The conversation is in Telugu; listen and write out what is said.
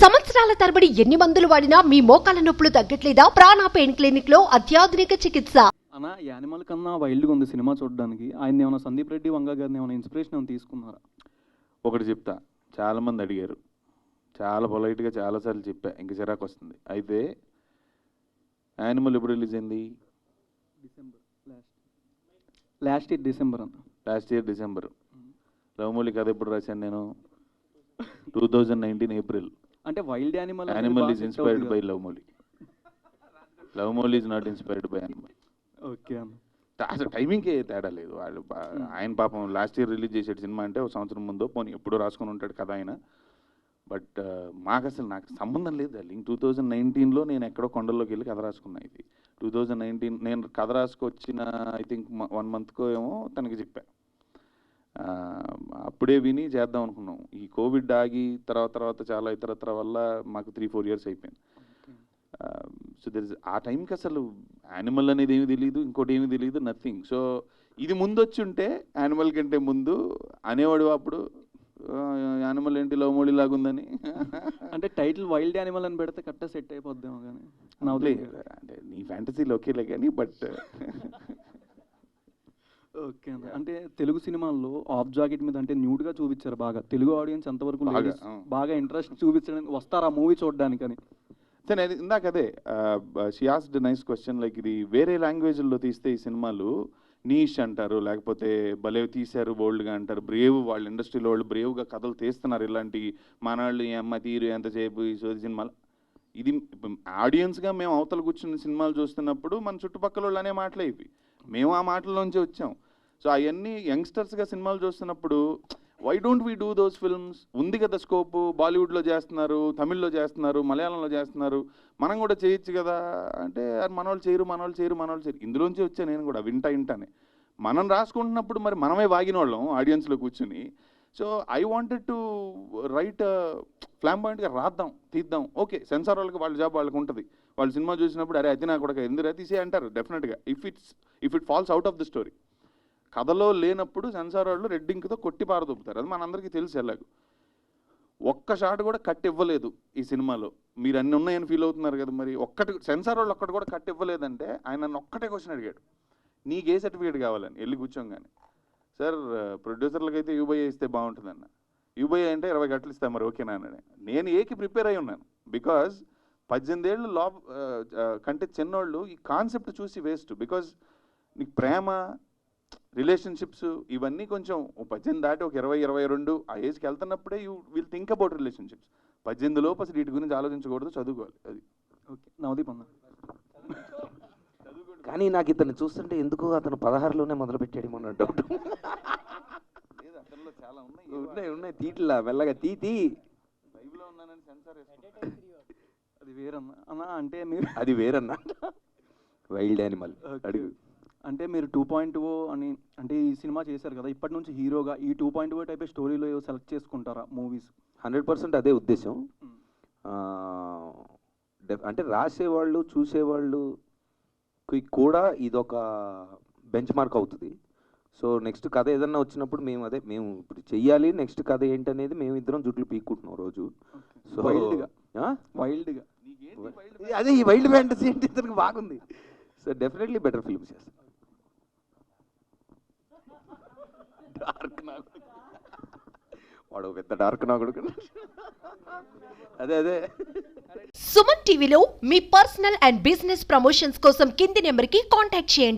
సంవత్సరాల తరబడి ఎన్ని మందులు వాడినా మీ మోకాల నొప్పులు తగ్గట్లేదా? ప్రాణ పెయిన్ క్లినిక్ లో అత్యాధునిక చికిత్స. అన్న యానిమల్ కన్నా వైల్డ్గా ఉంది సినిమా చూడడానికి. ఆయన ఏమైనా సందీప్ రెడ్డి వంగ గారిని ఏమైనా ఇన్స్పిరేషన్ ఏమైనా తీసుకున్నారా? ఒకటి చెప్తా, చాలామంది అడిగారు, చాలా పొలైట్గా చాలాసార్లు చెప్పా, ఇంక చిరాకు వస్తుంది. అయితే యానిమల్ ఎప్పుడు రిలీజ్ అయింది? లాస్ట్ ఇయర్ డిసెంబర్ అన్న. Last year December. లవమూలి కథ ఎప్పుడు రాశాను నేను? 2019 ఏప్రిల్. అంటే wild animal is inspired by లవమూలి. లవమూలి is not inspired by Animal. Okay అన్న. అసలు టైమింగ్కే తేడా లేదు. వాళ్ళు ఆయన పాపం లాస్ట్ ఇయర్ రిలీజ్ చేసాడు సినిమా, అంటే ఒక సంవత్సరం ముందో పోనీ ఎప్పుడో రాసుకొని ఉంటాడు కథ ఆయన. బట్ నాకు సంబంధం లేదు. లింక్ 2019లో నేను ఎక్కడో కొండల్లోకి వెళ్ళి కథ రాసుకున్నా. ఇది 2019 నేను కథ రాసుకొచ్చిన ఐ థింక్ 1 మంత్కో ఏమో తనకి చెప్పా. అప్పుడే విని చేద్దాం అనుకున్నాం. ఈ కోవిడ్ ఆగి తర్వాత చాలా ఇతరత్ర వల్ల మాకు 3-4 ఇయర్స్ అయిపోయింది. సో ఆ టైంకి అసలు యానిమల్ అనేది ఏమి తెలియదు, ఇంకోటి ఏమి తెలియదు, నథింగ్. సో ఇది ముందు వచ్చి ఉంటే యానిమల్ కంటే ముందు అనేవాడు అప్పుడు యానిమల్ ఏంటి లవమూలి లాగుందని. అంటే టైటిల్ వైల్డ్ యానిమల్ అని పెడితే కరెక్ట్గా సెట్ అయిపోద్దాము. కానీ అంటే నీ ఫ్యాంటసీలో ఒకేలే కానీ బట్ ఓకే అన్న. అంటే తెలుగు సినిమాల్లో ఆఫ్ జాకెట్ మీద అంటే న్యూడ్గా చూపించారు బాగా. తెలుగు ఆడియన్స్ ఎంతవరకు బాగా ఇంట్రెస్ట్ చూపించడానికి వస్తారు ఆ మూవీ చూడడానికి అని. సరే, ఇందాక అదే she asked nice question. Like ఇది వేరే లాంగ్వేజ్లో తీస్తే ఈ సినిమాలు నీష్ అంటారు, లేకపోతే భలే తీశారు బోల్డ్గా అంటారు. బ్రేవ్, వాళ్ళ ఇండస్ట్రీలో వాళ్ళు బ్రేవ్గా కథలు తీస్తున్నారు. ఇలాంటి మనవాళ్ళు ఈ అమ్మ తీరు ఎంతసేపు ఈ సోది సినిమాలు. ఇది ఆడియన్స్గా మేము అవతల కూర్చున్న సినిమాలు చూస్తున్నప్పుడు మన చుట్టుపక్కల వాళ్ళు అనే మాటలే ఇవి. మేము ఆ మాటల్లోంచి వచ్చాం. సో అవన్నీ యంగ్స్టర్స్గా సినిమాలు చూస్తున్నప్పుడు why don't we do those films? ఉంది కదా స్కోప్, బాలీవుడ్లో చేస్తున్నారు, తమిళ్లో చేస్తున్నారు, మలయాళంలో చేస్తున్నారు, మనం కూడా చేయొచ్చు కదా అంటే మనవాళ్ళు చేయరు. ఇందులోంచి వచ్చా నేను కూడా వింటానే. మనం రాసుకుంటున్నప్పుడు మరి మనమే వాగిన వాళ్ళం ఆడియన్స్లో కూర్చుని. So I wanted to write ఫ్లాంబాయింట్గా రాద్దాం, తీద్దాం. ఓకే, సెన్సార్ వాళ్ళకి వాళ్ళ జాబ్ వాళ్ళకి ఉంటుంది. వాళ్ళు సినిమా చూసినప్పుడు అరే అది నాకు కూడా ఎందుకు తీసే అంటారు డెఫినెట్గా, if it falls out of the story. కథలో లేనప్పుడు సెన్సార్ వాళ్ళు రెడ్ ఇంక్తో కొట్టి పారదొప్పుతారు. అది మనందరికీ తెలుసు. ఎలాగో ఒక్క షాట్ కూడా కట్ ఇవ్వలేదు ఈ సినిమాలో. మీరు అన్ని ఉన్నాయని ఫీల్ అవుతున్నారు కదా, మరి ఒక్కటి సెన్సార్ వాళ్ళు ఒక్కటి కూడా కట్ ఇవ్వలేదంటే ఆయన నన్ను ఒక్కటే క్వశ్చన్ అడిగాడు, నీకు ఏ సర్టిఫికేట్ కావాలని. వెళ్ళి కూర్చోగానే సార్ ప్రొడ్యూసర్లకైతే యూబై ఇస్తే బాగుంటుందన్న. యూబై అంటే 20 గంటలు ఇస్తాను, మరి ఓకేనా అన్నాడు. నేను ఏకి ప్రిపేర్ అయి ఉన్నాను. బికాజ్ 18 ఏళ్ళు కంటే చిన్నోళ్ళు ఈ కాన్సెప్ట్ చూసి వేస్ట్. బికాజ్ నీకు ప్రేమ, రిలేషన్షిప్స్ ఇవన్నీ కొంచెం 18 దాటి ఒక 20-22 ఆ ఏజ్కి వెళ్తున్నప్పుడే you will think about relationships. 18 లోపు అసలు వీటి గురించి ఆలోచించకూడదు, చదువుకోవాలి. అది ఓకే. నవదీప్ అన్న. కానీ నాకు ఇతను చూస్తుంటే ఎందుకు అతను 16లోనే మొదలుపెట్టాడు మన డౌట్. ఉన్నాయి తీట్లా మెల్లగా తీతి అది వేరన్నా అన్న. అంటే మీరు అది వేరన్నా వైల్డ్ యానిమల్ అడుగు. అంటే మీరు 2.0 అని అంటే ఈ సినిమా చేశారు కదా, ఇప్పటి నుంచి హీరోగా ఈ 2.0 టైప్ స్టోరీలో సెలెక్ట్ చేసుకుంటారా మూవీస్? 100% అదే ఉద్దేశం. అంటే రాసేవాళ్ళు చూసేవాళ్ళు కూడా ఇదొక బెంచ్ మార్క్ అవుతుంది. సో నెక్స్ట్ కథ ఏదన్నా వచ్చినప్పుడు మేము ఇప్పుడు చెయ్యాలి, నెక్స్ట్ కథ ఏంటనేది మేము ఇద్దరం జుట్లు పీక్కుంటున్నాం రోజు. సో వైల్డ్గా అదే ఈ వైల్డ్ ఫ్యాంటసీ అంటే ఇతనికి బాగుంది. సో డెఫినెట్లీ బెటర్ ఫిల్మ్స్ చేస్తాం. డార్క్ నాగుడు వాడు పెద్ద డార్క్ నాగుడు. అదే సుమన్ టీవీలో మీ పర్సనల్ అండ్ బిజినెస్ ప్రమోషన్స్ కోసం కింది నెంబర్కి కాంటాక్ట్ చేయండి.